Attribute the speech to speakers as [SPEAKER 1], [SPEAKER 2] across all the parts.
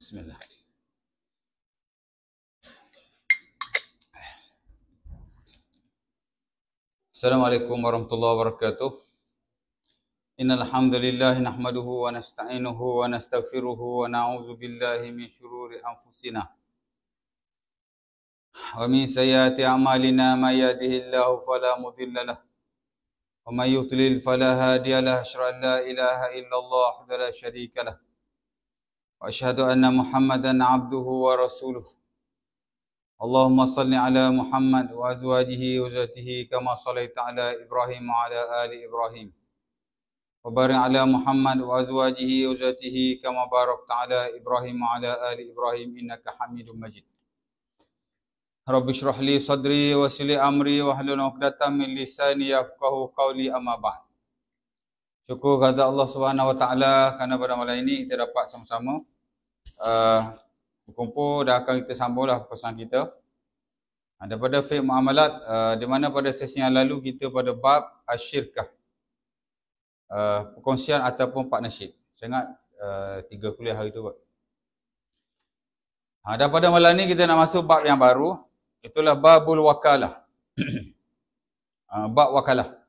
[SPEAKER 1] Bismillah. Assalamualaikum warahmatullahi wabarakatuh. Innal hamdalillah nahmaduhu wa nasta'inuhu wa nastaghfiruhu wa na'udzu billahi min shururi anfusina wa min sayyiati a'malina may yahdihillahu fala mudilla lahu wa may yudlil fala hadiya lahu. Asyhadu an la ilaha illallah wahdahu la syarika lahu wa asyhadu anna Muhammadan 'abduhu wa rasuluh. Allahumma salli ala Muhammad wa azwajihi wa zurriyyatihi kama shallaita ala Ibrahim wa ala ali Ibrahim. Wa barik ala Muhammad wa azwajihi wa zurriyyatihi kama barakta ala Ibrahim wa ala ali Ibrahim innaka Hamidum Majid. Rabbi shrah li sadri wa yassir li amri wa hlul 'uqdatam min lisani yafqahu qawli, amma ba'd. Syukur kepada Allah Subhanahu wa taala kerana pada malam ini kita dapat sama-sama berkumpul dan akan kita sambunglah pesan kita daripada fiqh muamalat, di mana pada sesi yang lalu kita pada bab asyirkah, perkongsian ataupun partnership. Saya ingat 3 kuliah hari tu. Dan pada malam ni kita nak masuk bab yang baru, itulah babul wakalah. Bab wakalah.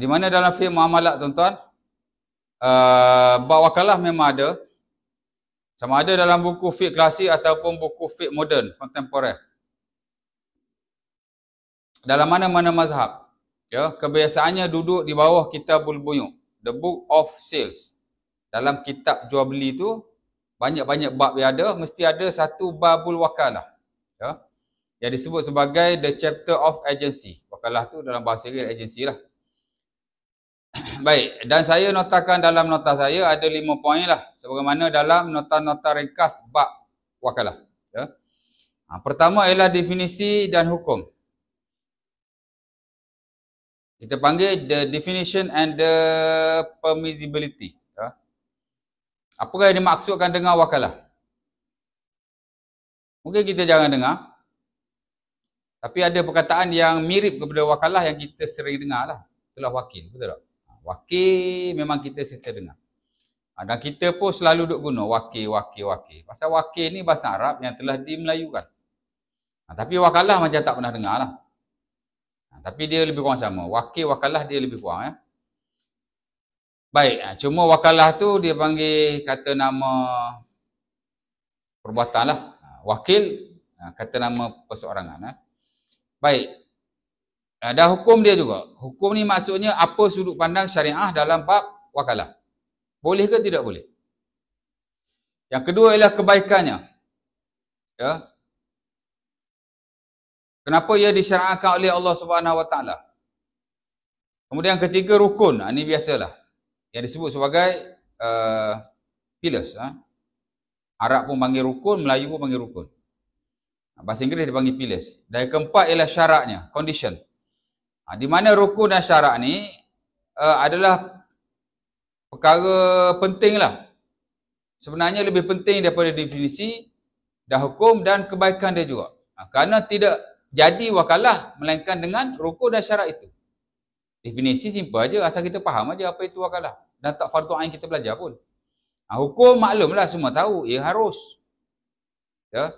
[SPEAKER 1] Di mana dalam fiqh muamalat tuan-tuan, bab wakalah memang ada. Sama ada dalam buku fiqh klasik ataupun buku fiqh moden, kontemporer. Dalam mana-mana mazhab, ya, kebiasaannya duduk di bawah kitabul buyu', the book of sales. Dalam kitab jual beli tu banyak-banyak bab yang ada, mesti ada satu babul wakalah, ya, yang disebut sebagai the chapter of agency. Wakalah tu dalam bahasa Inggeris agency lah. Baik, dan saya notakan dalam nota saya ada 5 poin lah, sebagaimana dalam nota-nota ringkas bab wakalah, ya. Pertama ialah definisi dan hukum. Kita panggil the definition and the permissibility, ya. Apakah yang dimaksudkan dengan wakalah? Mungkin kita jangan dengar, tapi ada perkataan yang mirip kepada wakalah yang kita sering dengar lah. Itulah wakil, betul tak? Wakil memang kita sering dengar. Dan kita pun selalu duk guna wakil. Pasal wakil ni bahasa Arab yang telah dimelayukan. Tapi wakalah macam tak pernah dengar lah. Tapi dia lebih kurang sama. Wakil, wakalah dia lebih kurang, ya. Baik, cuma wakalah tu dia panggil kata nama perbuatan lah. Wakil kata nama perseorangan, ya. Baik. Dan hukum dia juga. Hukum ni maksudnya apa sudut pandang syariah dalam bab wakalah. Boleh ke tidak boleh? Yang kedua ialah kebaikannya, ya. Kenapa ia disyariatkan oleh Allah Subhanahu Wa Taala? Kemudian yang ketiga rukun. Ini biasalah. Yang disebut sebagai pillars. Arab pun panggil rukun, Melayu pun panggil rukun. Bahasa Inggeris dia panggil pillars. Dan yang keempat ialah syaratnya, condition. Di mana rukun dan syarat ni adalah perkara penting lah. Sebenarnya lebih penting daripada definisi dan hukum dan kebaikan dia juga. Kerana tidak jadi wakalah melainkan dengan rukun dan syarat itu. Definisi simple aja, asal kita faham aja apa itu wakalah. Dan tak fardu ain kita belajar pun. Hukum maklumlah, semua tahu, ia harus. Ya.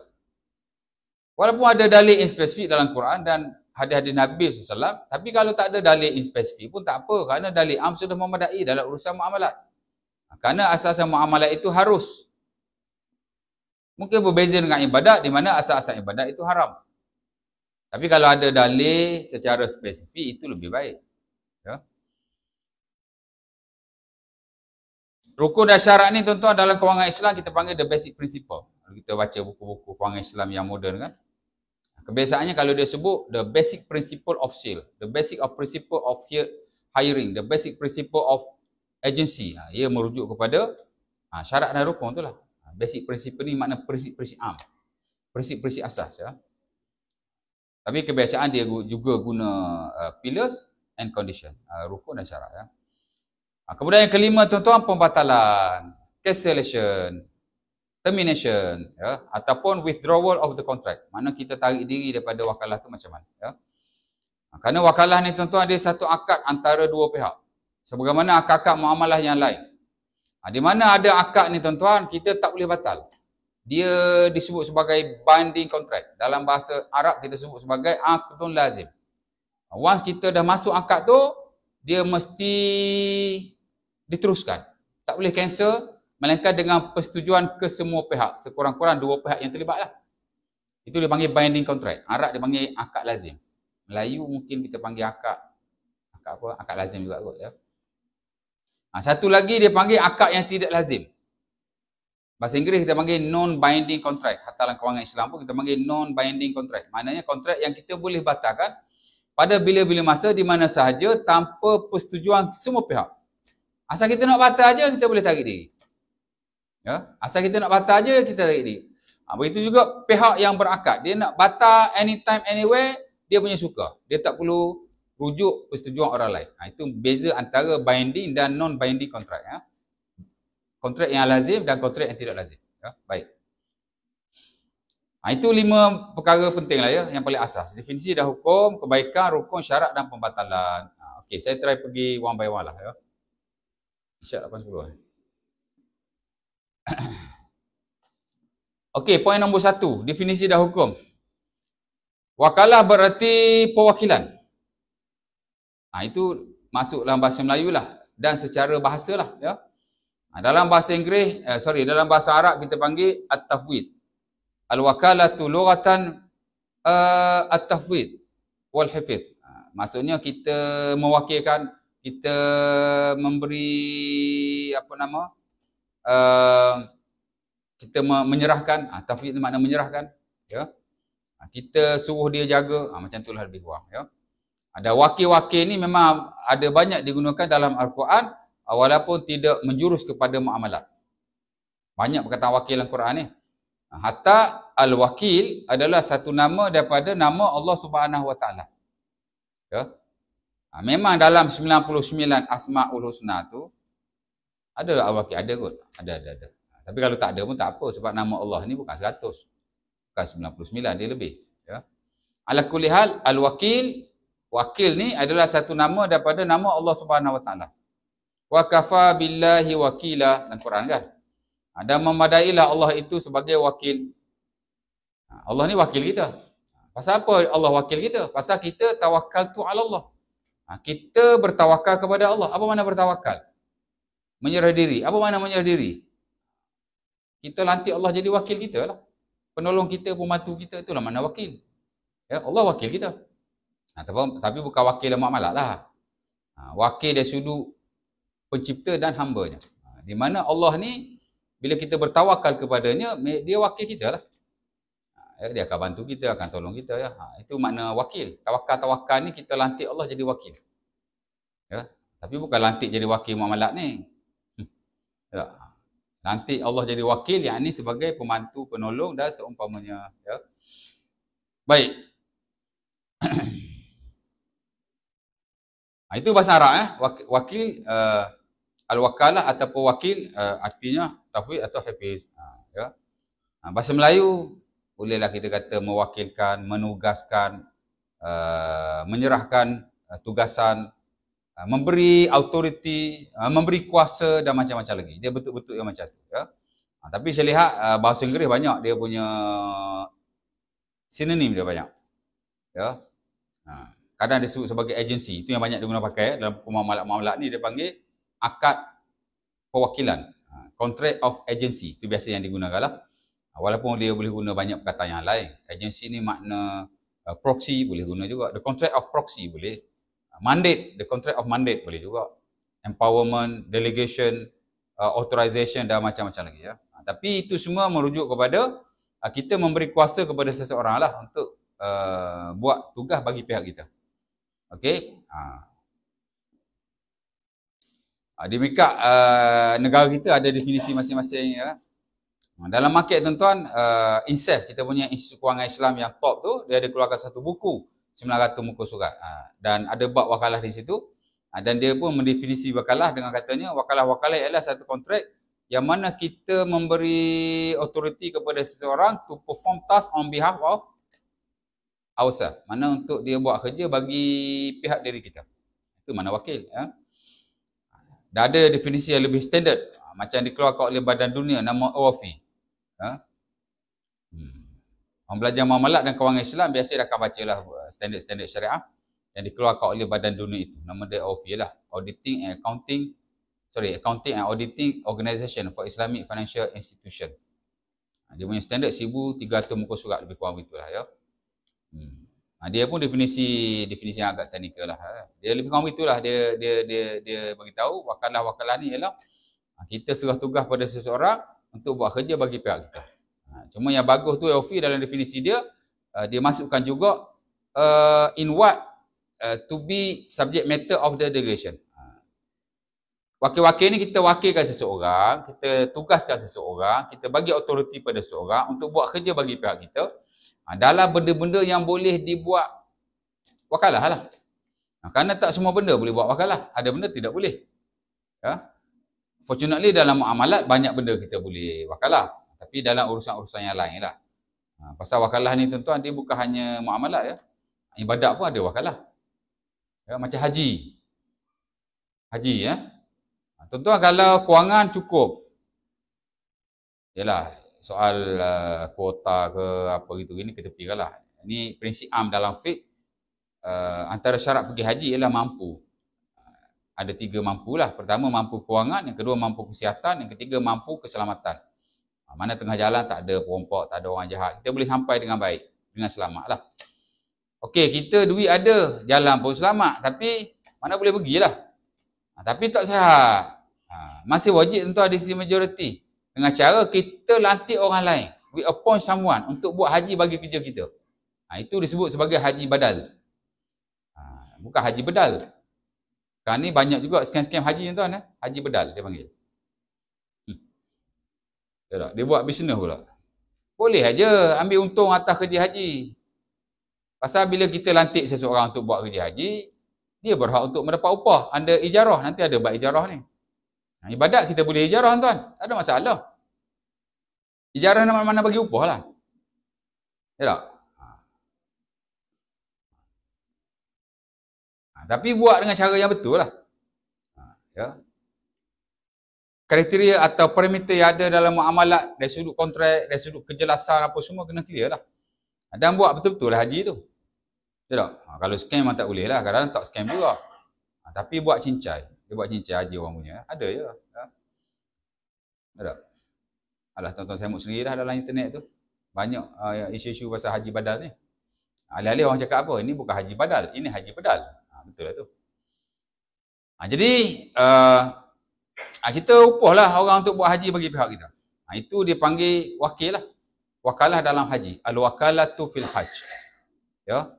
[SPEAKER 1] Walaupun ada dalil yang spesifik dalam Quran dan hadis-hadis Nabi SAW, tapi kalau tak ada dalil yang spesifik pun tak apa, kerana dalil am sudah memadai dalam urusan muamalat. Kerana asas muamalat itu harus. Mungkin berbeza dengan ibadat, di mana asas-asas ibadat itu haram. Tapi kalau ada dalil secara spesifik, itu lebih baik. Ya. Rukun dan syarat ni tuan-tuan dalam kewangan Islam kita panggil the basic principle. Kalau kita baca buku-buku kewangan Islam yang moden kan, kebiasaannya kalau dia sebut the basic principle of sale, the basic of principle of hiring, the basic principle of agency, ia merujuk kepada syarat dan rukun tu lah. Basic principle ni makna prinsip-prinsip am, prinsip-prinsip asas, ya. Tapi kebiasaan dia juga guna pillars and condition, rukun dan syarat, ya. Kemudian yang kelima tuan-tuan, pembatalan, cancellation, termination, ya, ataupun withdrawal of the contract. Mana kita tarik diri daripada wakalah tu macam mana, ya. Kerana wakalah ni tuan-tuan dia satu akad antara dua pihak. Sebagaimana akad-akad muamalah yang lain. Di mana ada akad ni tuan-tuan, kita tak boleh batal. dia disebut sebagai binding contract. Dalam bahasa Arab kita sebut sebagai aqdun lazim. Once kita dah masuk akad tu, dia mesti diteruskan. Tak boleh cancel, melainkan dengan persetujuan kesemua pihak. Sekurang-kurang dua pihak yang terlibat lah. Itu dia panggil binding contract. Arab dia panggil akad lazim. Melayu mungkin kita panggil akad apa? Akad lazim juga kot ya. Satu lagi dia panggil akad yang tidak lazim. Bahasa Inggeris kita panggil non-binding contract. Hatta dalam kawangan Islam pun kita panggil non-binding contract. Maknanya kontrak yang kita boleh batalkan pada bila-bila masa di mana sahaja tanpa persetujuan semua pihak. Asal kita nak batal aja kita boleh tarik diri. Ya, asal kita nak batal aja kita tarik diri. Begitu juga pihak yang berakad, dia nak batal anytime anywhere, dia punya suka. Dia tak perlu rujuk persetujuan orang lain. Itu beza antara binding dan non-binding kontrak ya. Kontrak yang lazim dan kontrak yang tidak lazim. Ya, baik. Itu 5 perkara penting lah ya, yang paling asas. Definisi dan hukum, kebaikan, rukun, syarat dan pembatalan. Okey, saya try pergi one by one lah ya. Syarat 80. Okey, poin nombor 1, definisi dan hukum. Wakalah berarti perwakilan. Itu masuk dalam bahasa Melayu lah dan secara bahasa lah ya. Dalam bahasa Inggeris, dalam bahasa Arab kita panggil at-tafwid. Al-wakalatu lughatan at-tafwid wal hifz. Maksudnya kita mewakilkan, kita memberi kita menyerahkan. Tafwid itu makna menyerahkan ya. Kita suruh dia jaga, macam itulah lebih kurang ya. Ada wakil-wakil ni memang ada banyak digunakan dalam Al-Quran walaupun tidak menjurus kepada muamalat. Banyak perkataan wakil dalam Quran ni. Hatta al-wakil adalah satu nama daripada nama Allah Subhanahu Wa Taala. Ya. Memang dalam 99 Asmaul Husna tu ada al-wakil, ada kot. Ada. Tapi kalau tak ada pun tak apa sebab nama Allah ni bukan 100. Bukan 99, dia lebih, ya. Ala kulli hal al-wakil, wakil ni adalah satu nama daripada nama Allah Subhanahu Wa Taala. Wa kafa billahi wakila dalam Quran kan. Dan memadailah Allah itu sebagai wakil. Allah ni wakil kita. Pasal apa Allah wakil kita? Pasal kita tawakkaltu ala Allah. Kita bertawakal kepada Allah. Apa makna bertawakal? Menyerah diri. Apa makna menyerah diri? Kita lantik Allah jadi wakil kita lah. Penolong kita, pembantu kita, itulah makna wakil. Ya, Allah wakil kita. Tapi bukan wakil dan muamalat lah. Wakil dari sudut pencipta dan hambanya. Di mana Allah ni, bila kita bertawakal kepadanya, dia wakil kita lah. Dia akan bantu kita, akan tolong kita. Ya. Itu makna wakil. Tawakal ni kita lantik Allah jadi wakil. Ya. Tapi bukan lantik jadi wakil muamalat ni. Ya. Lantik Allah jadi wakil, yang ni sebagai pembantu, penolong dan seumpamanya. Ya. Baik. Itu bahasa Arab ya. Wakil, al-wakalah ataupun wakil artinya tafwid atau hafiz. Ya. Bahasa Melayu bolehlah kita kata mewakilkan, menugaskan, menyerahkan tugasan, memberi autoriti, memberi kuasa dan macam-macam lagi. Dia betul-betul yang macam tu ya. Tapi saya lihat bahasa Inggeris banyak dia punya sinonim, dia banyak. Ya. Kadang disebut sebagai agensi. Itu yang banyak digunakan pakai dalam muamalat ni, dia panggil akad perwakilan. Contract of agency. Itu biasa yang digunakan lah. Walaupun dia boleh guna banyak perkataan yang lain. Agensi ni makna proxy boleh guna juga. The contract of proxy boleh. Mandate, the contract of mandate boleh juga. Empowerment, delegation, authorization dan macam-macam lagi ya. Tapi itu semua merujuk kepada kita memberi kuasa kepada seseorang lah untuk buat tugas bagi pihak kita. Okey. Di mikak negara kita ada definisi masing-masing ya. Dalam market tuan-tuan, INSEF, kita punya Institut Kewangan Islam yang top tu, dia ada keluarkan satu buku 900 muka surat. Dan ada bab wakalah di situ. Dan dia pun mendefinisi wakalah dengan katanya wakalah-wakalah ialah satu kontrak yang mana kita memberi authority kepada seseorang to perform task on behalf of ourselves. Mana untuk dia buat kerja bagi pihak diri kita. Itu mana wakil ya. Dah ada definisi yang lebih standard macam dikeluarkan oleh Badan Dunia, nama OAFI. Orang belajar muamalat dan kewangan Islam biasa dia akan bacalah standard-standard syariah yang dikeluarkan oleh badan dunia itu. Nama dia AUFI lah. Accounting and Auditing Organisation for Islamic Financial Institution. Dia punya standard 1,300 muka surat lebih kurang begitulah ya. Dia pun definisi yang agak teknikal lah. Dia lebih kurang begitulah. Dia bagi tahu wakalah ni ialah kita serah tugas pada seseorang untuk buat kerja bagi pihak kita. Cuma yang bagus tu AUFI dalam definisi dia masukkan juga in what to be subject matter of the delegation. Wakil-wakil ni kita wakilkan seseorang, kita tugaskan seseorang, kita bagi autoriti pada seseorang untuk buat kerja bagi pihak kita dalam benda-benda yang boleh dibuat wakalah lah. Kerana tak semua benda boleh buat wakalah, ada benda tidak boleh. Ya? Fortunately dalam muamalat banyak benda kita boleh wakalah, tapi dalam urusan-urusan yang lain lah. Pasal wakalah ni tuan-tuan, dia bukan hanya muamalat ya. Ibadat pun ada wakalah. Ya, macam haji ya. Tuan-tuan kalau kewangan cukup, yalah soal kuota ke apa gitu ini kita tepikan lah. Ini prinsip am dalam fiqh. Antara syarat pergi haji ialah mampu. Ada 3 mampu lah. Pertama mampu kewangan, yang kedua mampu kesihatan, yang ketiga mampu keselamatan. Mana tengah jalan tak ada perompak, tak ada orang jahat, kita boleh sampai dengan baik, dengan selamat lah. Okey, kita duit ada, jalan pun selamat, tapi mana boleh pergilah. Tapi tak sihat. Masih wajib tentu ada sisi majoriti. Dengan cara kita lantik orang lain. We appoint someone untuk buat haji bagi kerja kita. Itu disebut sebagai haji badal. Bukan haji bedal. Sekarang ni banyak juga scam-scam haji tuan-tuan. Haji bedal dia panggil. Dia buat bisnes pula. Boleh aja ambil untung atas kerja haji. Pasal bila kita lantik seseorang untuk buat kerja haji, dia berhak untuk mendapat upah. Anda ijarah, nanti ada bab ijarah ni. Ibadat kita boleh ijarah tuan, tak ada masalah. Ijarah mana-mana bagi upah lah. Ya tak? Tapi buat dengan cara yang betul lah. Ya. Kriteria atau parameter yang ada dalam muamalat dari sudut kontrak, dari sudut kejelasan apa semua kena clear lah. Dan buat betul-betul lah haji tu. Ya tak? Kalau scam memang tak boleh lah. Kadang-kadang tak scam juga. Tapi buat cincai. Dia buat cincai haji orang punya. Ada je. Ya. Ada. Alah, tuan-tuan saya sendiri dah dalam internet tu. Banyak isu-isu pasal haji badal ni. Alih-alih orang cakap apa? Ini bukan haji badal. Ini haji badal. Betul lah tu. Jadi, kita upah lah orang untuk buat haji bagi pihak kita. Itu dia panggil wakil lah. Wakalah dalam haji. Al-wakalatu fil hajj. Ya.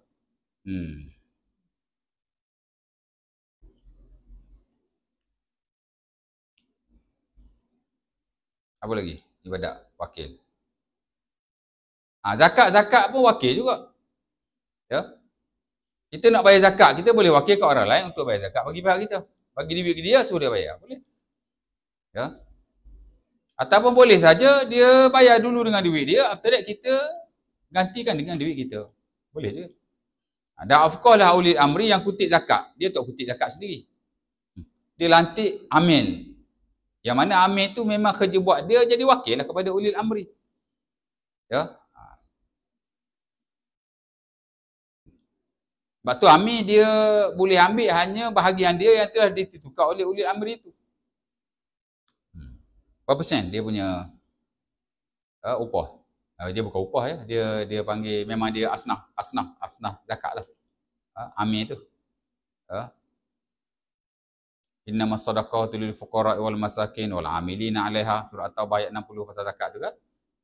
[SPEAKER 1] Apa lagi? Ibadat wakil. Zakat pun wakil juga. Ya. Kita nak bayar zakat, kita boleh wakil ke orang lain untuk bayar zakat bagi pihak kita. Bagi duit ke dia, suruh dia bayar. Boleh. Ya. Ataupun boleh saja dia bayar dulu dengan duit dia, after that kita gantikan dengan duit kita. Boleh je. Dan of course lah ulil amri yang kutip zakat. Dia tak kutip zakat sendiri. Dia lantik amin. Yang mana amin tu memang kerja buat dia jadi wakil lah kepada ulil amri. Ya. Sebab tu amin dia boleh ambil hanya bahagian dia yang telah ditukar oleh ulil amri tu. Berapa persen dia punya upah? Dia bukan upah ya. Dia panggil memang dia asnaf zakat lah. Amin tu. Innamas sadaqatu lil fuqara wal masakin wal amilina 'alaiha, surah At-Taubah ayat 60 pasal zakat tu kan.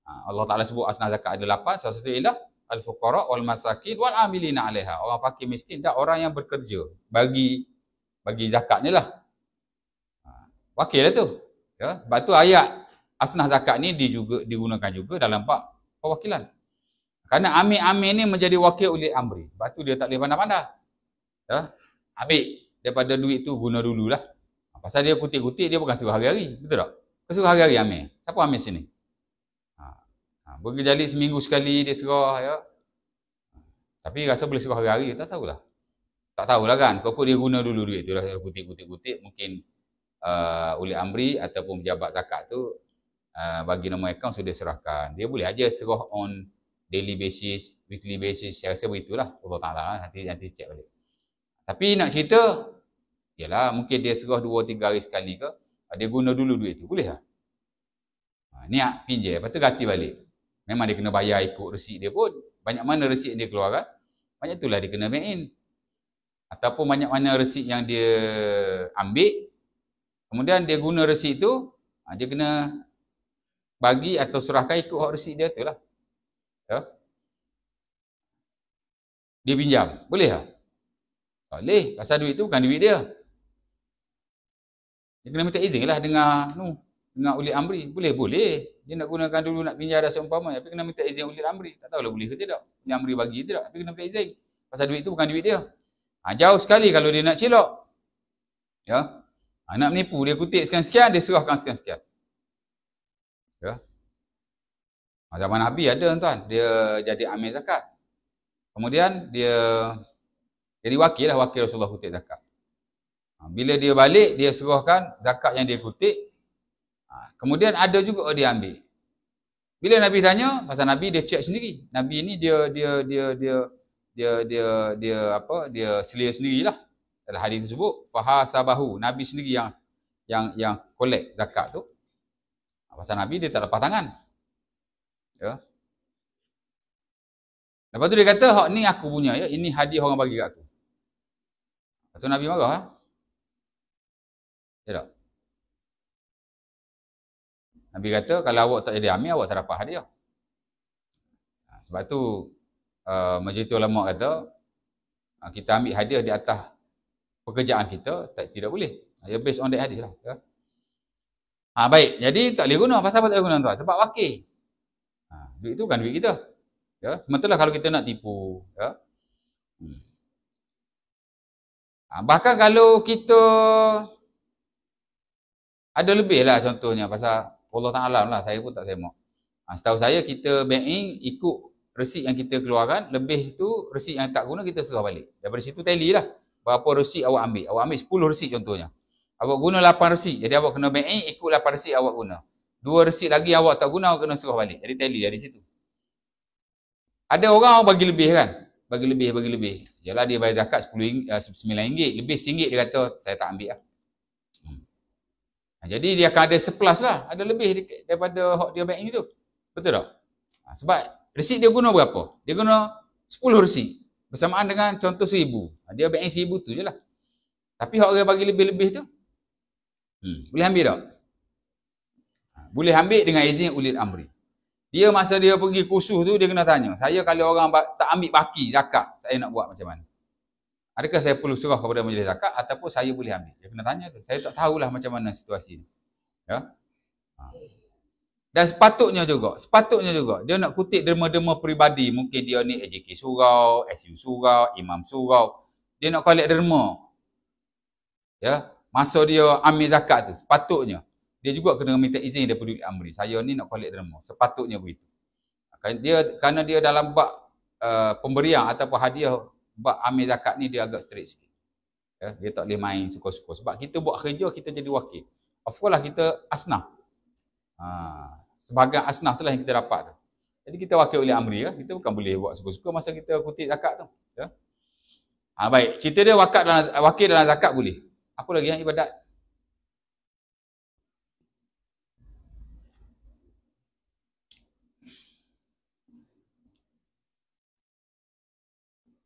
[SPEAKER 1] Allah Taala sebut asnaf zakat ada 8, salah satu ialah al fuqara wal masakin wal amilina 'alaiha, orang fakir miskin dan orang yang bekerja bagi zakat ni lah. Wakil lah tu. Ya, sebab tu ayat asnaf zakat ni digunakan juga dalam bab perwakilan. Kerana amin ni menjadi wakil ulil amri. Sebab tu dia tak boleh pandai-pandai. Ya, ambil daripada duit tu guna dululah. Pasal dia kutip-kutip, dia bukan suruh hari-hari. Betul tak? Suruh hari-hari ambil. Siapa ambil sini? Berjali seminggu sekali dia serah. Ya. Tapi rasa boleh suruh hari-hari, tak tahulah. Tak tahulah kan. Kau dia guna dulu duit tu lah. Kutip-kutip. Mungkin ulil amri ataupun pejabat zakat tu bagi nombor akaun sudah serahkan. Dia boleh aja serah on daily basis, weekly basis. Saya rasa begitulah. Allah Ta'ala nanti cek balik. Tapi nak cerita, yalah mungkin dia serah 2-3 hari sekali ke, dia guna dulu duit tu. Boleh tak? Niat pinjam, lepas tu ganti balik. Memang dia kena bayar ikut resit dia pun. Banyak mana resit yang dia keluarkan, banyak itulah dia kena bank in. Ataupun banyak mana resit yang dia ambil, kemudian dia guna resit tu, dia kena bagi atau serahkan ikut hak resit dia tu lah. Ya? Dia pinjam, boleh tak? Tak boleh, pasal duit tu bukan duit dia. Dia kena minta izin lah dengan uli amri. Boleh. Dia nak gunakan dulu, nak pinjam dah seumpama, tapi kena minta izin uli amri. Tak tahulah boleh ke tidak. Uli amri bagi tidak, tapi kena minta izin. Pasal duit tu bukan duit dia. Jauh sekali kalau dia nak cilok. Ya. Nak menipu, dia kutip sekian-sekian, dia serahkan sekian-sekian. Ya. Zaman Nabi ada tuan, dia jadi amil zakat. Kemudian dia jadi wakil Rasulullah kutip zakat. Bila dia balik, dia serahkan zakat yang dia kutip. Kemudian ada juga dia ambil. Bila Nabi tanya, pasal Nabi dia cek sendiri. Nabi ni dia selia sendirilah. Dalam hadis tersebut, fahasabahu, Nabi sendiri yang collect zakat tu. Pasal Nabi dia tak lepas tangan. Ya. Lepas tu dia kata, hak ni aku punya ya, ini hadiah orang bagi kat aku. Lepas tu Nabi marah. Ya tak? Nabi kata, kalau awak tak jadi amil, awak tak dapat hadiah. Sebab tu, majlis ulama kata, kita ambil hadiah di atas pekerjaan kita, tidak boleh. Ia based on that hadis lah. Ya. Baik, jadi tak boleh guna. Pasal apa tak boleh guna tuan? Sebab wakil. Duit tu kan duit kita. Ya. Sementara kalau kita nak tipu. Ya. Bahkan kalau kita ada lebih lah contohnya. Pasal Allah Ta'ala lah, saya pun tak semak. Setahu saya kita banking ikut resit yang kita keluarkan, lebih tu resit yang tak guna kita serah balik. Daripada situ tally lah. Berapa resit awak ambil. Awak ambil 10 resit contohnya. Awak guna 8 resit. Jadi awak kena banking ikut 8 resit awak guna. 2 resit lagi awak tak guna, awak kena serah balik. Jadi tally dari situ. Ada orang bagi lebih kan? Bagi lebih. Yalah dia bayar zakat RM9. Lebih RM1 dia kata, saya tak ambil lah. Jadi dia akan ada surplus lah. Ada lebih daripada hak dia banking tu. Betul tak? Sebab resit dia guna berapa? Dia guna 10 resit. Bersamaan dengan contoh 1,000. Dia banking 1,000 tu je lah. Tapi hak orang bagi lebih-lebih tu, boleh ambil tak? Boleh ambil dengan izin ulil amri. Dia masa dia pergi kursus tu, dia kena tanya. Saya kalau orang tak ambil baki zakat, saya nak buat macam mana? Adakah saya perlu serah kepada majlis zakat ataupun saya boleh ambil? Dia kena tanya tu. Saya tak tahulah macam mana situasi ni. Ya? Dan sepatutnya juga, dia nak kutip derma-derma peribadi. Mungkin dia ni AJK surau, SU surau, imam surau. Dia nak collect derma. Ya, masa dia ambil zakat tu, sepatutnya dia juga kena minta izin daripada Ulil Amri. Saya ni nak collect derma. Sepatutnya begitu. Kerana dia dalam bab pemberian ataupun hadiah, bab ambil zakat ni dia agak strict sikit. Ya, dia tak boleh main suka-suka. Sebab kita buat kerja, kita jadi wakil. Of course lah kita asnaf. Sebagai asnaf tu lah yang kita dapat tu. Jadi kita wakil Ulil Amri kan. Kita bukan boleh buat suka-suka masa kita kutip zakat tu. Ya. Baik, cerita dia wakil dalam zakat boleh. Apa lagi yang ibadat?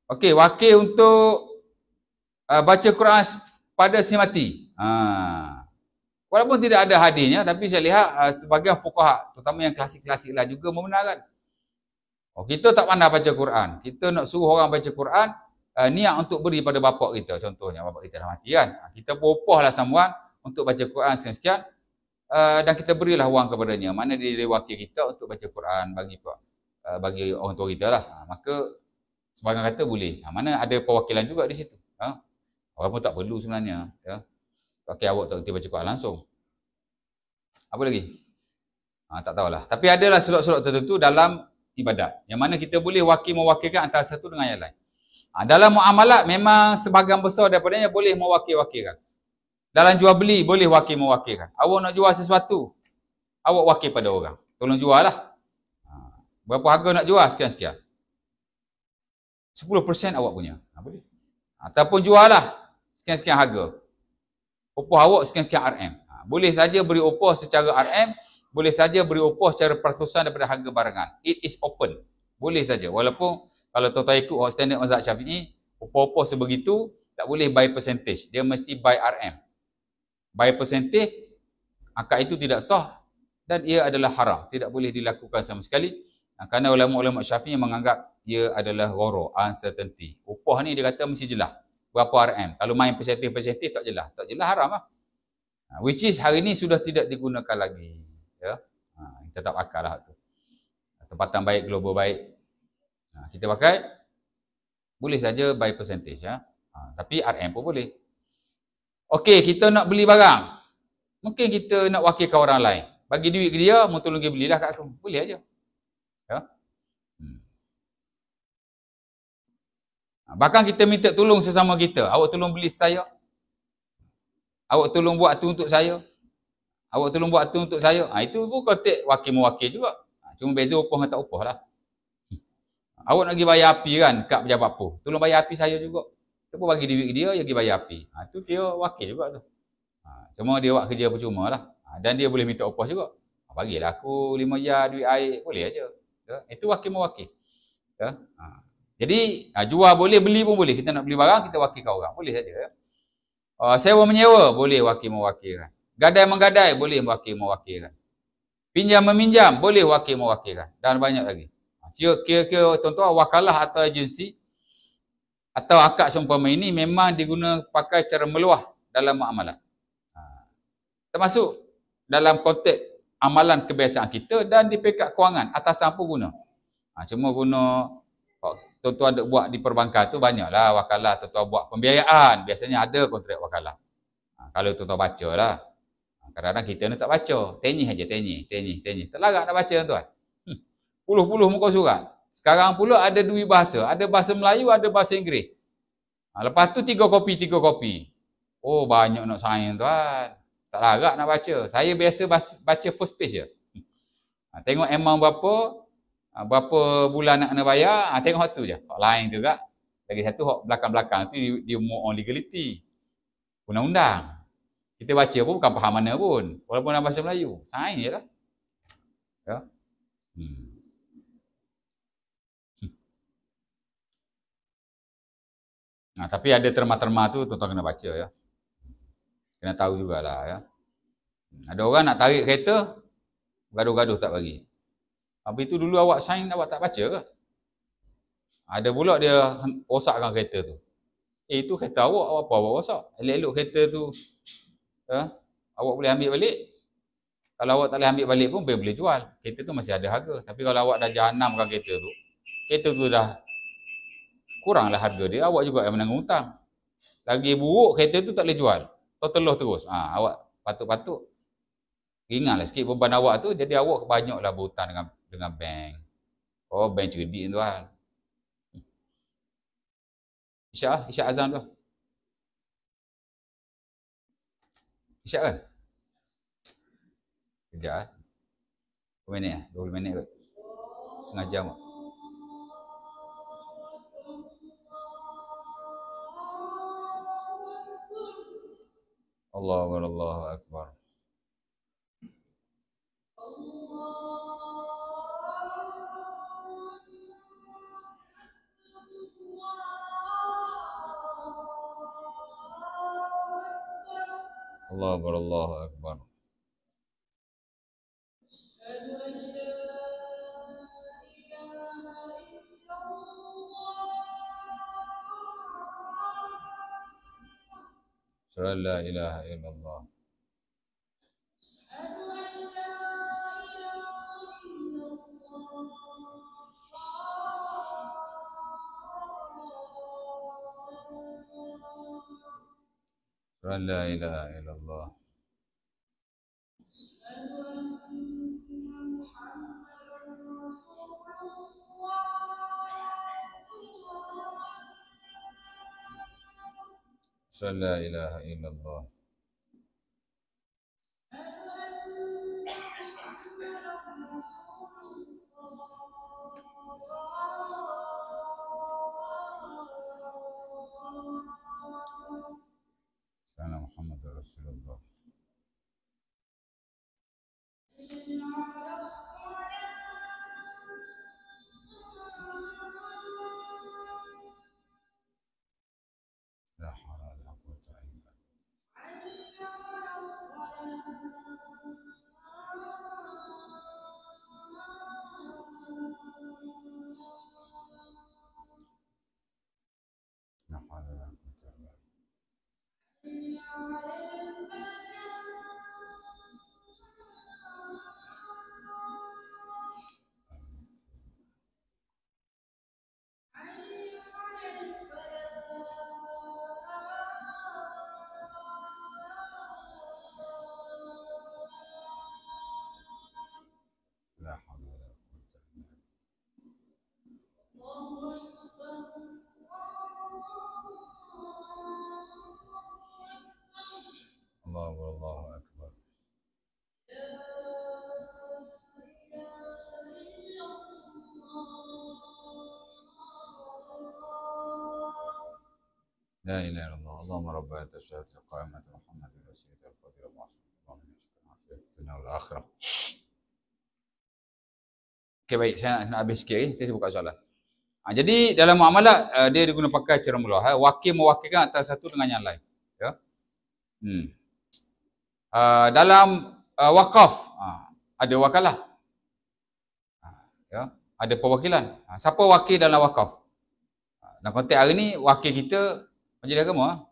[SPEAKER 1] Okey, wakil untuk baca Quran pada si mati. Walaupun tidak ada hadisnya, tapi saya lihat sebagian fuqaha, terutama yang klasik-klasik lah juga membenarkan. Kita tak pandai baca Quran. Kita nak suruh orang baca Quran, niat untuk beri pada bapak kita. Contohnya, bapak kita dah mati kan. Kita berupahlah someone untuk baca Quran sekian-sekian, dan kita berilah wang kepadanya. Mana dia wakil kita untuk baca Quran bagi orang tua kita lah. Maka sebagian kata boleh. Mana ada perwakilan juga di situ. Orang pun tak perlu sebenarnya. Ya. Wakil awak tak kerti baca Quran langsung. Apa lagi? Tak tahulah. Tapi adalah slot-slot tertentu dalam ibadat. Yang mana kita boleh mewakilkan antara satu dengan yang lain. Dalam muamalat memang sebahagian besar daripadanya boleh mewakil-wakilkan. Dalam jual beli boleh wakil mewakilkan. Awak nak jual sesuatu, awak wakil pada orang. Tolong jual lah. Berapa harga nak jual? Sekian-sekian. 10% awak punya. Boleh. Ataupun jual lah sekian-sekian harga. Upah awak sekian-sekian RM. Boleh saja beri upah secara RM, boleh saja beri upah secara peratusan daripada harga barangan. It is open. Boleh saja. Walaupun kalau tuan-tuan ikut standard mazhab Syafi'i, upah-upah sebegitu tak boleh by percentage. Dia mesti by RM. By percentage, akad itu tidak sah dan ia adalah haram. Tidak boleh dilakukan sama sekali. Kerana ulama-ulama Syafi'i menganggap ia adalah ghoro, uncertainty. Upah ni dia kata mesti jelas. Berapa RM. Kalau main percentage tak jelas. Tak jelas haram lah. Which is hari ni sudah tidak digunakan lagi. Ya. Kita tak pakai lah tu. Tempatan baik, global baik. Kita pakai, boleh saja by percentage. Ya. Tapi RM pun boleh. Okey, kita nak beli barang. Mungkin kita nak wakilkan orang lain. Bagi duit ke dia, mau tolong dia belilah kat aku. Boleh aja. Ya. Bahkan kita minta tolong sesama kita. Awak tolong beli saya. Awak tolong buat tu untuk saya. Awak tolong buat tu untuk saya. Itu pun konteks wakil-mewakil juga. Cuma beza upah dengan tak upah lah. Awak nak pergi bayar api kan, kat pejabat apa. Tolong bayar api saya juga. Kita pun bagi duit dia, dia pergi bayar api. Itu dia wakil juga tu. Cuma dia buat kerja percuma lah. Dan dia boleh minta upah juga. Bagilah aku 5 jar duit air. Boleh aja. Ya? Itu wakil-mewakil. Ya? Jadi, jual boleh, beli pun boleh. Kita nak beli barang, kita wakilkan orang. Boleh saja. Ya? Sewa-menyewa, boleh wakil-mewakilkan. Gadai-menggadai, boleh wakil-mewakilkan. Pinjam-meminjam, boleh wakil-mewakilkan. Dan banyak lagi. Kira-kira tuan-tuan, wakalah atau agensi atau akad seumpama ini memang diguna pakai cara meluah dalam muamalah. Termasuk dalam konteks amalan kebiasaan kita dan di peringkat kewangan. Atasan pun guna. Cuma guna, tuan-tuan buat di perbankan tu banyaklah wakalah. Tuan-tuan buat pembiayaan, biasanya ada kontrak wakalah. Kalau tuan-tuan baca lah. Kadang-kadang kita ni tak baca. Tenyih aja, tenyih. Terlarak nak baca tuan. Puluh-puluh muka surat. Sekarang pula ada dua bahasa. Ada bahasa Melayu, ada bahasa Inggeris. Lepas tu 3 kopi. Oh, banyak nak sign tuan. Tak larat nak baca. Saya biasa baca first page je. Tengok amount berapa bulan nak kena bayar, tengok satu je. Hak lain tu kak. Lagi satu hak belakang-belakang tu dia more on legality. Undang-undang. Kita baca pun bukan faham mana pun. Walaupun dalam bahasa Melayu. Sign je lah. Ya. Tapi ada terma-terma tu tuan-tuan kena baca ya. Kena tahu jugalah ya. Ada orang nak tarik kereta, gaduh-gaduh tak bagi. Habis itu dulu awak sign, awak tak baca ke? Ada pula dia rosakkan kereta tu. Itu kereta awak apa awak rosak? Elok-elok kereta tu, awak boleh ambil balik. Kalau awak tak boleh ambil balik pun boleh jual. Kereta tu masih ada harga. Tapi kalau awak dah jahanamkan kereta tu dah kuranglah harga dia, awak juga yang menanggung hutang. Lagi buruk, kereta tu tak boleh jual. Teluh terus. Awak patut-patut ingatlah sikit beban awak tu, jadi awak banyaklah berhutang dengan bank. Oh, bank cerdik tuan. Isyak azan tu. Isyak kan? Kejap berapa minit 20 minit kot. Setengah jam kot. Allahu Akbar. Allahu Akbar. La ilaha illallah. La ilaha illallah. La ilaha illallah. La haula wala quwwata illa billah. Allahu akbar. La ilaha illallah. Allahumma rabb hadhihi ash-shahadati qa'imatan Muhammadin rasulullah al-fadil al-akhirah. Okey, baik, saya nak habis sikit lagi, kita buka soalan. Jadi dalam muamalat dia digunakan pakai cara meluah. Wakil mewakilkan antara satu dengan yang lain. Ya. Dalam wakaf ada wakalah. Ya, ada perwakilan. Siapa wakil dalam wakaf? Dalam konteks hari ni wakil kita Majlis Agama.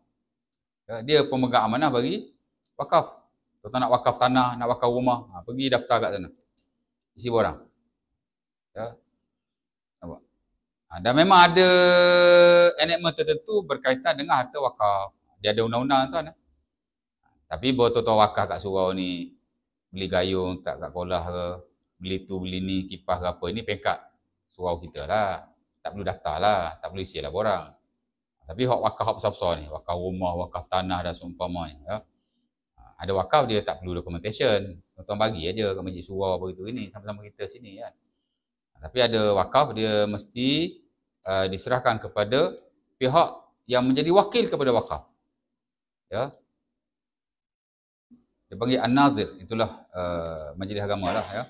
[SPEAKER 1] Ya, dia pemegang amanah bagi wakaf. Contoh nak wakaf tanah, nak wakaf rumah, pergi daftar kat sana. Isi borang. Ya. Nampak? Dan memang ada enactment tertentu berkaitan dengan harta wakaf. Dia ada undang-undang tuan. Tapi betul-betul wakaf kat surau ni beli gayung tak kat kolah ke, beli tu beli ni, kipas ke apa, ini pekat surau kita lah. Tak perlu daftar lah, tak perlu isi lah borang. Tapi wakaf besar-besar ni, wakaf rumah, wakaf tanah dan seumpamanya. Ya. Ada wakaf dia tak perlu documentation. Tuan bagi aja kat majlis surau begitu ini sama-sama kita sini kan. Tapi ada wakaf dia mesti diserahkan kepada pihak yang menjadi wakil kepada wakaf. Ya. Dia panggil An-Nazir, itulah majlis agama lah ya.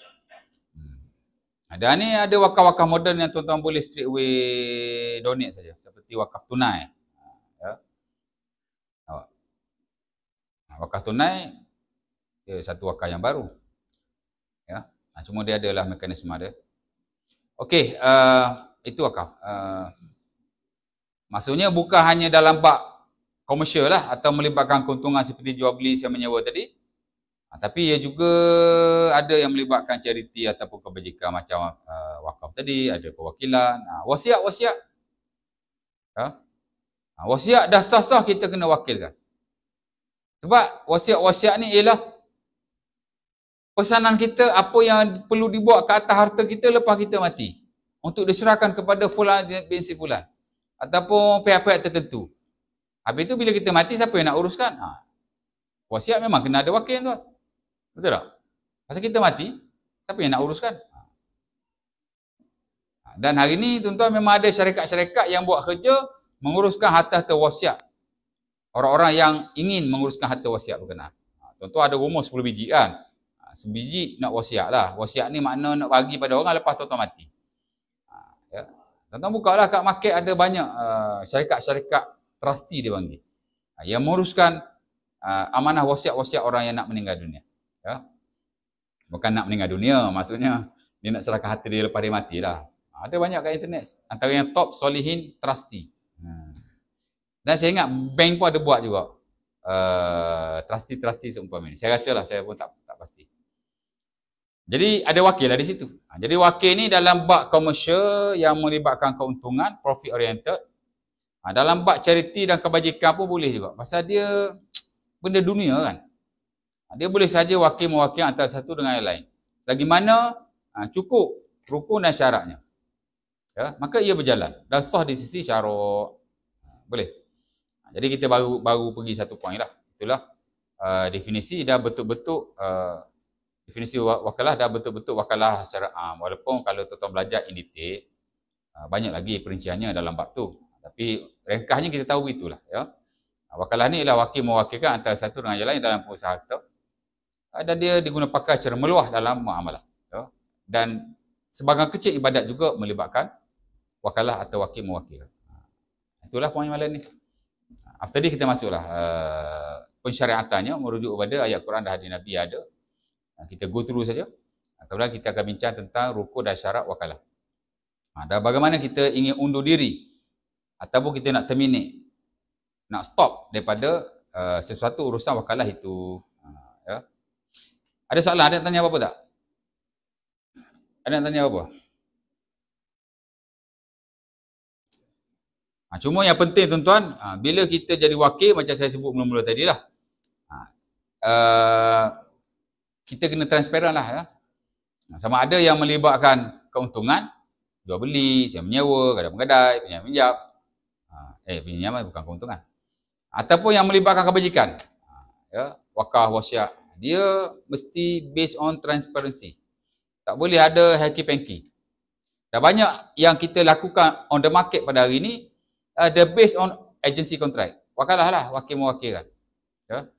[SPEAKER 1] Dan ni ada wakaf-wakaf moden yang tuan-tuan boleh straight away donate saja, seperti wakaf tunai. Ya. Wakaf tunai dia satu wakaf yang baru. Ya. Cuma dia adalah mekanisme dia. Okey, itu wakaf. Maksudnya bukan hanya dalam bab komersial lah atau melibatkan keuntungan seperti jual beli saya menyewa tadi. Tapi ia juga ada yang melibatkan charity ataupun kebajikan macam wakaf tadi, ada perwakilan. Wasiat. Ya. Wasiat dah sah-sah kita kena wakilkan. Sebab wasiat ni ialah pesanan kita apa yang perlu dibuat ke atas harta kita lepas kita mati. Untuk diserahkan kepada fulan bin si fulan. Ataupun pihak-pihak tertentu. Habis tu bila kita mati siapa yang nak uruskan? Wasiat memang kena ada wakil tuan. Betul tak? Pasal kita mati, siapa yang nak uruskan? Dan hari ni tuan-tuan memang ada syarikat-syarikat yang buat kerja menguruskan harta-harta wasiat. Orang-orang yang ingin menguruskan harta wasiat berkenaan. Tuan-tuan ada rumah 10 biji kan? 10 biji nak wasiat lah. Wasiat ni makna nak bagi pada orang lepas tuan-tuan mati. Ya. Tuan-tuan buka lah kat market ada banyak syarikat-syarikat trustee dia panggil. Yang menguruskan amanah wasiat-wasiat orang yang nak meninggal dunia. Ya. Bukan nak meninggal dunia, maksudnya dia nak serahkan harta dia lepas dia mati lah. Ada banyak kat internet. Antara yang top Solihin Trustee. Dan saya ingat bank pun ada buat juga. Trustee seumpama ni. Saya rasa lah, saya pun tak pasti. Jadi ada wakil lah di situ. Jadi wakil ni dalam bab komersial yang melibatkan keuntungan, profit oriented. Dalam bab charity dan kebajikan pun boleh juga. Pasal dia benda dunia kan. Dia boleh saja wakil mewakil antara satu dengan yang lain. Lagi mana cukup rukun dan syaratnya. Ya, maka ia berjalan. Dan sah di sisi syarak. Boleh. Jadi kita baru pergi satu poin lah. Itulah definisi dah betul-betul definisi wakalah dah betul-betul wakalah secara am. Walaupun kalau tuan-tuan belajar in detail banyak lagi perinciannya dalam bab tu. Tapi ringkasnya kita tahu itulah ya. Wakalah ni ialah wakil mewakilkan antara satu dengan yang lain dalam pengusaha harta. Dan dia digunakan pakai secara meluas dalam muamalah. Ya. Dan sebahagian kecil ibadat juga melibatkan wakalah atau wakil mewakil. Itulah poin malam ni. After this kita masuklah pensyariatannya merujuk kepada ayat Quran dan hadis Nabi ada. Kita go through saja. Kemudian kita akan bincang tentang rukun dan syarat wakalah. Dan bagaimana kita ingin undur diri ataupun kita nak terminate, nak stop daripada sesuatu urusan wakalah itu. Ya. Ada soalan? Ada yang tanya apa-apa tak? Ada yang tanya apa? Cuma yang penting tuan-tuan, bila kita jadi wakil macam saya sebut mula-mula tadi lah. Kita kena transparent lah ya. Sama ada yang melibatkan keuntungan, jual beli, sewa menyewa, gadai-gadai, pinjam-pinjam. Pinjam bukan keuntungan. Ataupun yang melibatkan kebajikan. Ya, wakaf, wasiat. Dia mesti based on transparency. Tak boleh ada hanky-panky. Dah banyak yang kita lakukan on the market pada hari ni, the based on agency contract. Wakalah lah, wakil mewakilkan. Ya.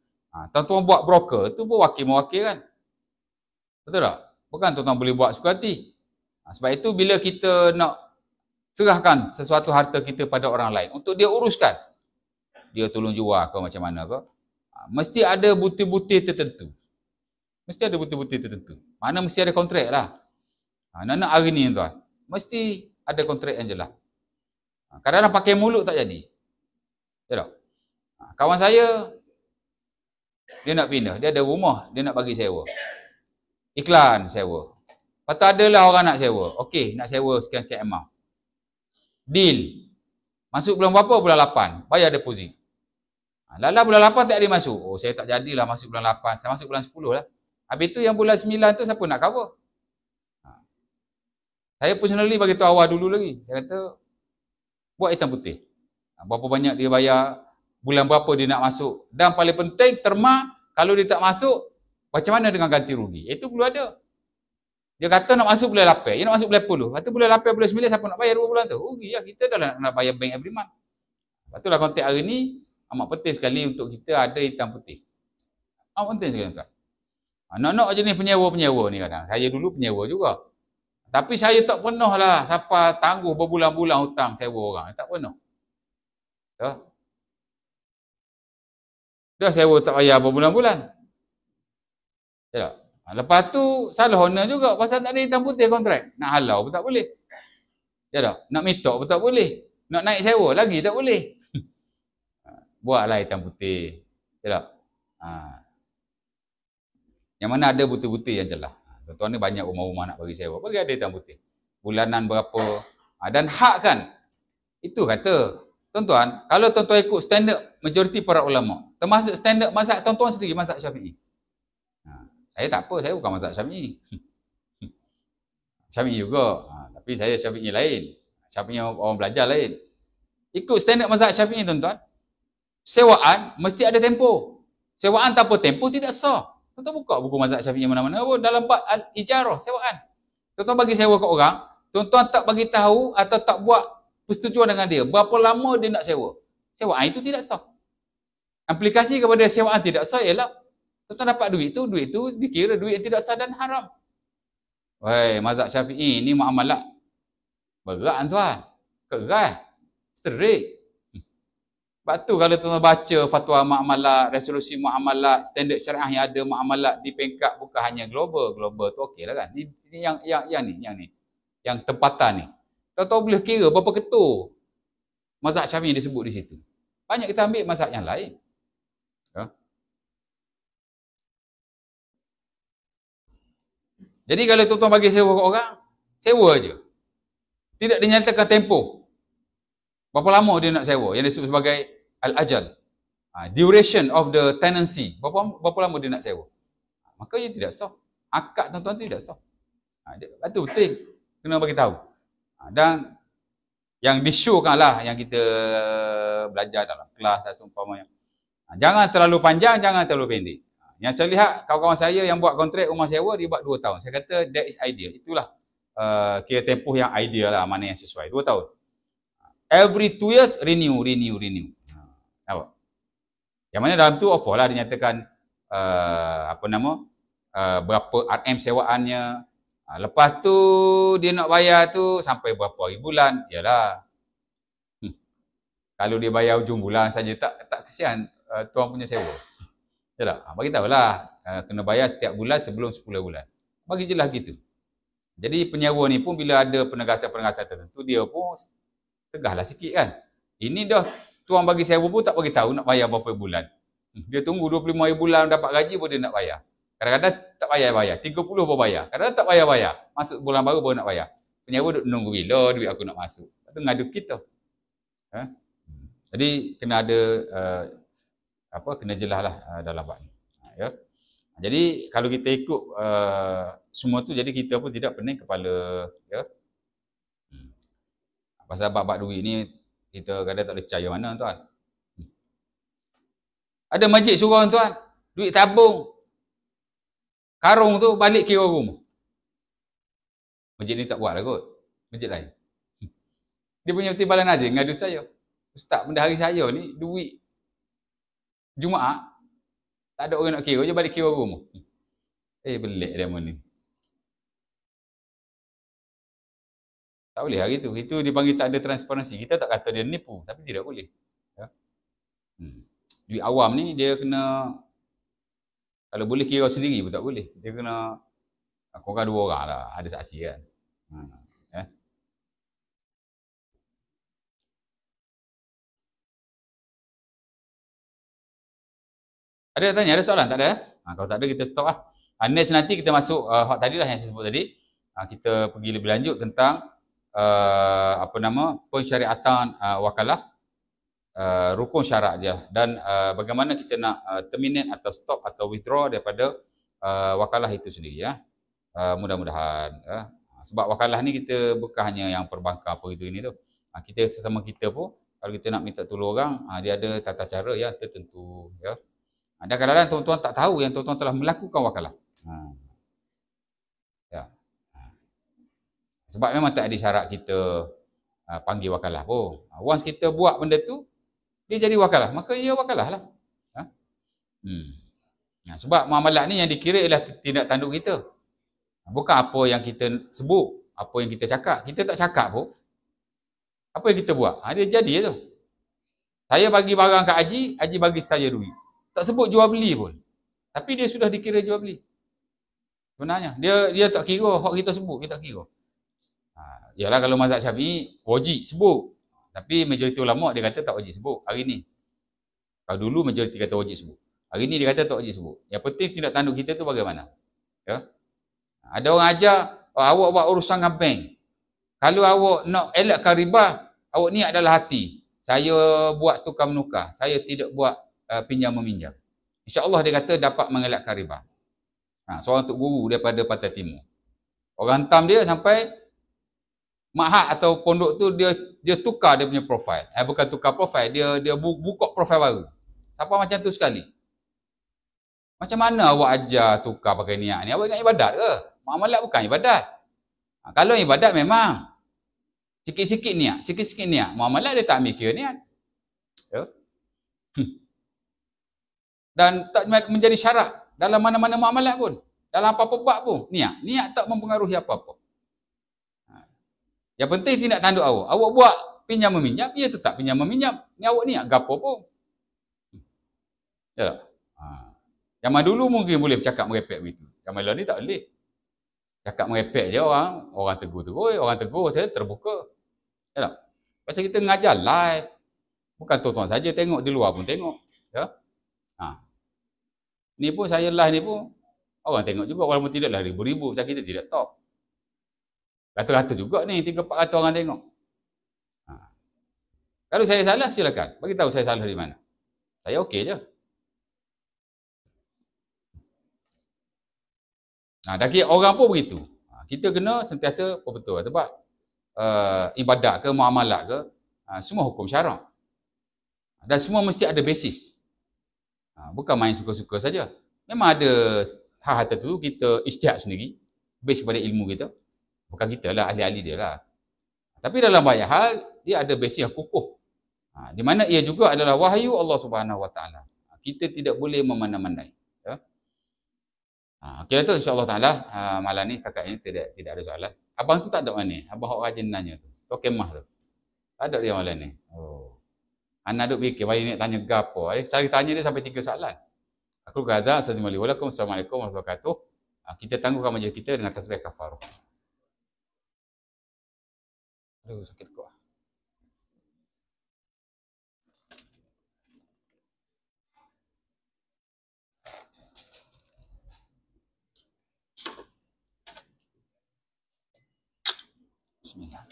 [SPEAKER 1] Tuan-tuan buat broker tu pun wakil mewakilkan. Betul tak? Bukan tuan-tuan boleh buat suka hati. Sebab itu bila kita nak serahkan sesuatu harta kita pada orang lain untuk dia uruskan, dia tolong jual ke macam mana ke, mesti ada bukti-bukti tertentu. Mesti ada bukti-bukti tertentu. Mana mesti ada kontrak lah. Nak hari ni tuan, mesti ada kontrak yang jelas. Kadang-kadang pakai mulut tak jadi. Ya tak? Kawan saya, dia nak pindah, dia ada rumah, dia nak bagi sewa. Iklan sewa. Lepas tu adalah orang nak sewa. Okey, nak sewa sekian-sekian amount. Deal. Masuk bulan berapa? Bulan 8. Bayar deposit. Lala bulan 8 tak ada masuk. Oh, saya tak jadilah masuk bulan 8. Saya masuk bulan 10 lah. Habis tu yang bulan 9 tu siapa nak cover? Saya personally bagi tahu awal dulu lagi. Saya kata, buat hitam putih. Berapa banyak dia bayar, bulan berapa dia nak masuk. Dan paling penting, terma, kalau dia tak masuk, macam mana dengan ganti rugi? Itu perlu ada. Dia kata nak masuk bulan 8, dia nak masuk bulan 10. Lepas tu bulan 8, bulan 9, siapa nak bayar 2 bulan tu? Rugi lah, kita dah nak bayar bank every month. Lepas tu lah konteks hari ni, amat penting sekali untuk kita ada hitam putih. Amat penting sekali tuan. Nak-nak jenis penyewa-penyewa ni kadang. Saya dulu penyewa juga. Tapi saya tak pernah lah siapa tangguh berbulan-bulan hutang sewa orang. Tak pernah. Dah sewa tak bayar berbulan-bulan. Ya tak? Lepas tu salah owner juga pasal tak ada hitam putih kontrak. Nak halau pun tak boleh. Ya tak? Nak minta pun tak boleh. Nak naik sewa lagi tak boleh. Buatlah hitam putih. Ya tak? Yang mana ada bukti-bukti yang jelas. Tuan-tuan ni banyak rumah-rumah nak bagi sewa. Bagi ada hitam putih. Bulanan berapa. Dan hak kan. Itu kata. Tuan-tuan, kalau tuan-tuan ikut standard majoriti para ulama. Termasuk standard mazhab tuan-tuan sendiri, mazhab Syafi'i. Saya tak apa, saya bukan mazhab Syafi'i. Syafi'i juga. Tapi saya Syafi'i lain. Syafi'i orang belajar lain. Ikut standard mazhab Syafi'i tuan-tuan. Sewaan mesti ada tempoh. Sewaan tanpa tempoh tidak sah. Tuan-tuan buka buku mazhab Syafi'i mana-mana. Dalam bab ijarah, sewaan. Tuan-tuan bagi sewa ke orang, tuan-tuan tak bagi tahu atau tak buat persetujuan dengan dia. Berapa lama dia nak sewa. Sewaan itu tidak sah. Implikasi kepada sewaan tidak sah ialah tuan-tuan dapat duit tu dikira duit yang tidak sah dan haram. Weh, mazhab Syafi'i ni muamalat berat tuan. Keras. Strict. Sebab tu kalau tuan-tuan baca fatwa muamalat, resolusi muamalat, standard syariah yang ada muamalat di peringkat bukan hanya global. Global tu okey lah kan. Ini yang ni. Yang tempatan ni. Tuan-tuan boleh kira berapa ketua mazhab Syafi'i disebut di situ. Banyak kita ambil mazhab yang lain. Jadi kalau tuan-tuan bagi sewa ke orang, sewa je. Tidak dinyatakan tempoh. Berapa lama dia nak sewa? Yang disebut sebagai al-ajal. Duration of the tenancy. Berapa lama dia nak sewa? Maka ia tidak sah. Akad tuan-tuan tidak sah. Itu penting. Kena bagi tahu. Dan yang disyorkan lah yang kita belajar dalam kelas dan seumpamanya. Jangan terlalu panjang, jangan terlalu pendek. Yang saya lihat kawan-kawan saya yang buat kontrak rumah sewa dia buat 2 tahun. Saya kata that is ideal. Itulah kira tempoh yang ideal lah, mana yang sesuai. 2 tahun. Every 2 years renew. Nampak? Yang mana dalam tu offer lah dinyatakan berapa RM sewaannya. Lepas tu dia nak bayar tu sampai berapa hari bulan. Yalah. Kalau dia bayar hujung bulan saja tak kesian tuan punya sewa. Yalah, bagi tahulah kena bayar setiap bulan sebelum 10 bulan. Bagi jelas gitu. Jadi penyewa ni pun bila ada penegasan-penegasan tertentu dia pun tegahlah sikit kan. Ini dah tuan bagi sewa pun tak bagi tahu nak bayar berapa bulan. Dia tunggu 25 hari bulan dapat gaji pun dia nak bayar. Kadang-kadang tak bayar. 30 baru bayar. Kadang-kadang tak bayar. Masuk bulan baru baru nak bayar. Penyewa duduk nunggu bila duit aku nak masuk. Lepas tu ngadu kita. Jadi kena ada kena jelas lah dalam bab ni. Ya. Jadi kalau kita ikut semua tu, jadi kita pun tidak pening kepala, ya. Hmm. Pasal bab-bab duit ni kita kadang tak boleh percaya mana, tuan. Ada masjid suruh tuan, duit tabung karung tu balik kira rumah. Masjid ni tak buat lah kot. Masjid lain. Dia punya timbalan nazir ngadu saya. Ustaz, benda hari saya ni duit Jumaat tak ada orang nak kira, je balik kira rumah. Belik dia ni. Tak boleh hari tu. Itu dipanggil tak ada transparansi. Kita tak kata dia nipu, tapi tidak boleh. Ya. Duit awam ni dia kena, kalau boleh kira sendiri pun tak boleh. Dia kena korang 2 orang lah, ada saksi kan. Ya. Ada tanya, ada soalan? Tak ada? Kalau tak ada kita stop lah. Next nanti kita masuk hot tadi lah yang saya sebut tadi. Kita pergi lebih lanjut tentang pensyariatan wakalah, rukun syarat dia, dan bagaimana kita nak terminate atau stop atau withdraw daripada wakalah itu sendiri, ya. Mudah-mudahan, ya. Sebab wakalah ni kita bukan hanya yang perbankan apa itu ini tu. Kita sesama kita pun kalau kita nak minta tolong orang, dia ada tata cara yang tertentu, ya. Dan kadang-kadang tuan-tuan tak tahu yang tuan-tuan telah melakukan wakalah. Ya. Sebab memang tak ada syarat kita panggil wakalah pun. Once kita buat benda tu, dia jadi wakalah, maka ia wakalah lah. Sebab muamalat ni yang dikira ialah tindak tanduk kita. Bukan apa yang kita sebut, apa yang kita cakap. Kita tak cakap pun. Apa yang kita buat? Dia jadi je tu. Saya bagi barang kat Haji, Haji bagi saya duit. Tak sebut jual beli pun. Tapi dia sudah dikira jual beli. Sebenarnya. Dia tak kira hak kita sebut, kita tak kira. Yalah kalau mazhab Syafi'i, wajib sebut. Tapi majoriti ulama' dia kata tak wajib sebut hari ni. Kalau dulu majoriti kata wajib sebut. Hari ni dia kata tak wajib sebut. Yang penting tindak tanduk kita tu bagaimana. Ya? Ada orang ajar, awak buat urusan dengan bank. Kalau awak nak elakkan riba, awak niat adalah hati. Saya buat tukar menukar. Saya tidak buat pinjam meminjam. InsyaAllah dia kata dapat mengelakkan riba. Seorang tok guru daripada Pantai Timur. Orang hantam dia sampai Mahat atau pondok tu dia tukar dia punya profil. Bukan tukar profil, dia buka profil baru. Siapa macam tu sekali? Macam mana awak ajar tukar pakai niat ni? Awak ingat ibadat ke? Muamalat bukan ibadat. Kalau ibadat memang sikit-sikit niat. Muamalat dia tak mikir niat. Ya? Dan tak menjadi syarat dalam mana-mana muamalat pun. Dalam apa-apa bab pun. Niat tak mempengaruhi apa-apa. Yang penting tindak tanduk awak. Awak buat pinjam meminjam, ia tetap pinjam meminjam. Ni awak niat gapo pun. Ya tak? Zaman dulu mungkin boleh bercakap merepek begitu. Zaman lalu ni tak boleh. Cakap merepek je orang tegur, saya terbuka. Ya tak? Pasal kita mengajar live. Bukan tuan-tuan saja tengok, di luar pun tengok. Ya? Ni pun saya live ni pun orang tengok juga, walaupun tidaklah ribu-ribu, pasal kita tidak top. Rata-rata juga ni, 300-400 orang tengok. Kalau saya salah, silakan. Bagi tahu saya salah di mana. Saya okey je. Dan orang pun begitu. Kita kena sentiasa betul. Sebab ibadat ke, muamalat ke, semua hukum syarak. Dan semua mesti ada basis. Bukan main suka-suka saja. Memang ada hal-hal tertentu kita ijtihad sendiri, base pada ilmu kita. Bukan kita lah, ahli-ahli dia lah. Tapi dalam banyak hal, dia ada basis yang kukuh. Di mana ia juga adalah wahyu Allah Subhanahu Wa Taala. Kita tidak boleh memandai-mandai. Ya? Okey tu, insya-Allah Taala malam ni setakat ini tidak ada soalan. Abang tu tak ada mana? Abang hok rajin nanya tu. Tu kemah tu. Tak ada dia malam ni. Anak duk fikir balik ni tanya gapo. Saya tanya dia sampai 3 soalan. Aku Gaza, Assalamualaikum warahmatullahi wabarakatuh. Kita tangguhkan majlis kita dengan tasbih kafarah. Aduh, sakit kok. Bismillah.